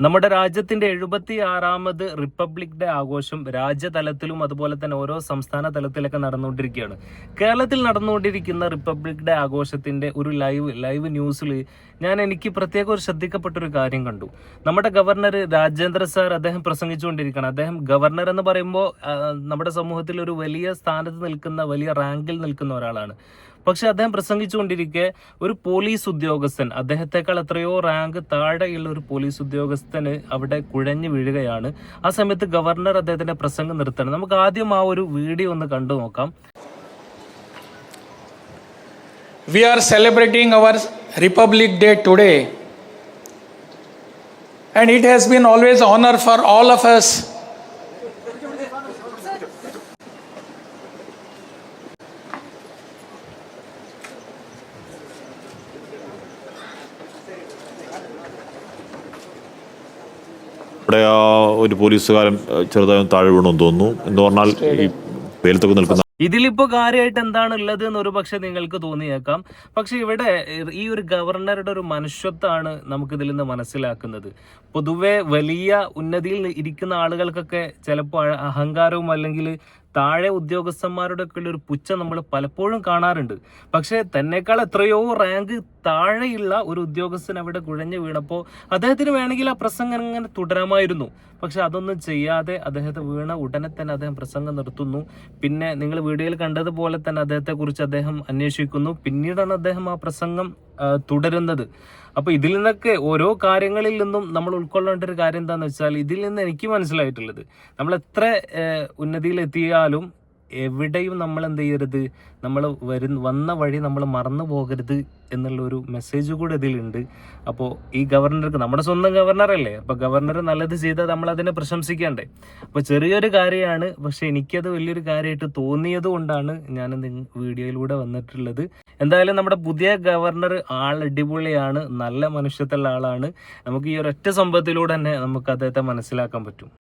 നമ്മുടെ രാജ്യത്തിന്റെ 76ാമത് republic day ആഘോഷം രാജ്യതലത്തിലും അതുപോലെ തന്നെ ഓരോ സംസ്ഥാന തലത്തിലൊക്കെ നടന്നുകൊണ്ടിരിക്കുകയാണ്. കേരളത്തിൽ നടന്നുകൊണ്ടിരിക്കുന്ന റിപ്പബ്ലിക് ഡേ ആഘോഷത്തിന്റെ ഒരു ലൈവ് ന്യൂസിൽ എനിക്ക് പ്രത്യേകം ഒരു ശ്രദ്ധിക്കപ്പെട്ടൊരു കാര്യം കണ്ടു. നമ്മുടെ ഗവർണർ രാജേന്ദ്ര സാർ അദ്ദേഹം പ്രസംഗിച്ചുകൊണ്ടിരിക്കുകയാണ്. അദ്ദേഹം ഗവർണർ എന്ന് പറയുമ്പോൾ നമ്മുടെ സമൂഹത്തിൽ ഒരു വലിയ സ്ഥാനത്ത് നിൽക്കുന്ന, വലിയ റാങ്കിൽ നിൽക്കുന്ന ഒരാളാണ്. പക്ഷെ അദ്ദേഹം പ്രസംഗിച്ചുകൊണ്ടിരിക്കെ ഒരു പോലീസ് ഉദ്യോഗസ്ഥൻ, അദ്ദേഹത്തെക്കാൾ എത്രയോ റാങ്ക് താഴെയുള്ള ഒരു പോലീസ് ഉദ്യോഗസ്ഥന് അവിടെ കുഴഞ്ഞു വീഴുകയാണ്. ആ സമയത്ത് ഗവർണർ അദ്ദേഹത്തിന്റെ പ്രസംഗം നിർത്തണം. നമുക്ക് ആദ്യം ആ ഒരു വീഡിയോ ഒന്ന് കണ്ടു നോക്കാം. We are celebrating our Republic Day today, and it has been always honor for all of us ഇവിടെ ഒരു പോലീസുകാരൻ ചെറുതായും താഴെ വീണെന്ന് തോന്നുന്നു. എന്ന് പറഞ്ഞാൽ ഈ വെയിലത്തൊക്കെ നിൽക്കുന്ന ഇതിലിപ്പോ കാര്യമായിട്ട് എന്താണ് ഉള്ളത് എന്ന് ഒരു പക്ഷെ നിങ്ങൾക്ക് തോന്നിയേക്കാം. പക്ഷെ ഇവിടെ ഈ ഒരു ഗവർണറുടെ ഒരു മനുഷ്യത്വമാണ് നമുക്കിതിൽ നിന്ന് മനസ്സിലാക്കുന്നത്. പൊതുവെ വലിയ ഉന്നതിയിൽ ഇരിക്കുന്ന ആളുകൾക്കൊക്കെ ചിലപ്പോൾ അഹങ്കാരവും അല്ലെങ്കിൽ താഴെ ഉദ്യോഗസ്ഥന്മാരുടെ ഒക്കെ ഉള്ള ഒരു പുച്ഛം നമ്മൾ പലപ്പോഴും കാണാറുണ്ട്. പക്ഷെ തന്നെക്കാൾ എത്രയോ റാങ്ക് താഴെയുള്ള ഒരു ഉദ്യോഗസ്ഥൻ അവിടെ കുഴഞ്ഞു വീണപ്പോൾ അദ്ദേഹത്തിന് വേണമെങ്കിൽ ആ പ്രസംഗം അങ്ങനെ തുടരാമായിരുന്നു. പക്ഷെ അതൊന്നും ചെയ്യാതെ അദ്ദേഹത്തെ വീണ ഉടനെ തന്നെ അദ്ദേഹം പ്രസംഗം നിർത്തുന്നു. പിന്നെ നിങ്ങൾ വീഡിയോയിൽ കണ്ടതുപോലെ തന്നെ അദ്ദേഹത്തെക്കുറിച്ച് അദ്ദേഹം അന്വേഷിക്കുന്നു. പിന്നീടാണ് അദ്ദേഹം ആ പ്രസംഗം തുടരുന്നത്. അപ്പൊ ഇതിൽ നിന്നൊക്കെ ഓരോ കാര്യങ്ങളിൽ നിന്നും നമ്മൾ ഉൾക്കൊള്ളേണ്ട ഒരു കാര്യം എന്താണെന്ന് വെച്ചാൽ, ഇതിൽ നിന്ന് എനിക്ക് മനസ്സിലായിട്ടുള്ളത്, നമ്മൾ എത്ര ഉന്നതിയിലെത്തിയാലും എവിടെയും നമ്മൾ എന്ത് ചെയ്യരുത്, നമ്മൾ വന്ന വഴി നമ്മൾ മറന്നു പോകരുത് എന്നുള്ള ഒരു മെസ്സേജ് കൂടെ ഇതിലുണ്ട്. അപ്പോൾ ഈ ഗവർണർക്ക്, നമ്മുടെ സ്വന്തം ഗവർണറല്ലേ, അപ്പോൾ ഗവർണർ നല്ലത് ചെയ്താൽ നമ്മൾ അതിനെ പ്രശംസിക്കണ്ടേ. അപ്പോൾ ചെറിയൊരു കാര്യമാണ്, പക്ഷെ എനിക്കത് വലിയൊരു കാര്യമായിട്ട് തോന്നിയത് കൊണ്ടാണ് ഞാൻ വീഡിയോയിലൂടെ വന്നിട്ടുള്ളത്. എന്തായാലും നമ്മുടെ പുതിയ ഗവർണർ അടിപൊളിയാണ്, നല്ല മനുഷ്യത്തുള്ള ആളാണ്. നമുക്ക് ഈ ഒരൊറ്റ സംഭവത്തിലൂടെ തന്നെ നമുക്ക് അദ്ദേഹത്തെ മനസ്സിലാക്കാൻ പറ്റും.